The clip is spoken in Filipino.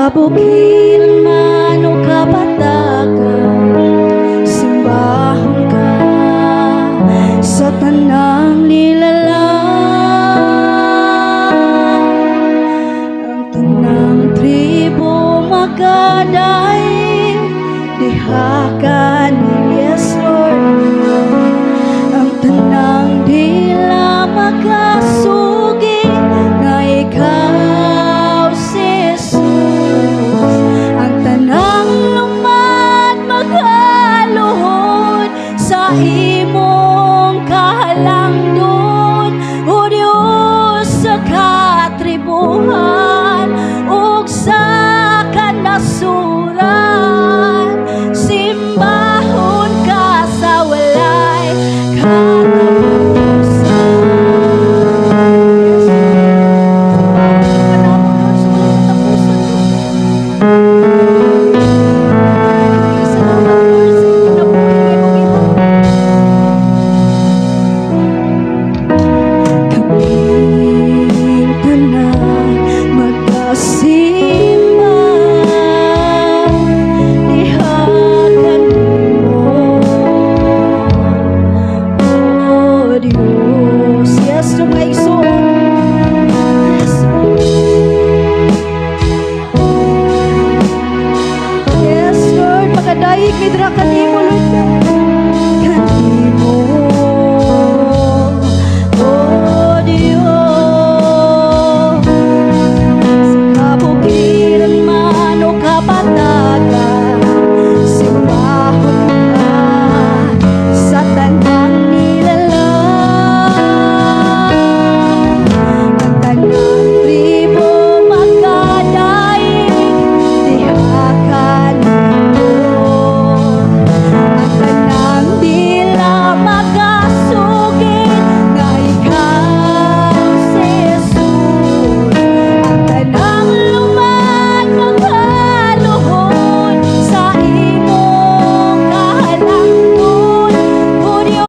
kabukid man o kapatagan, simbahon ka sa tanang nilalang. Ang tanang tribo magadain, diha ka ni yes Lord. Ang tanang dila magasugi na ikaw si Jesus. Ang tanang lumad magaluhod sa imong kahalangdon, o Diyos sa katribuhan ug sa kanasuran. Simbahon ka sa walay katapusan. Yes, to my soul.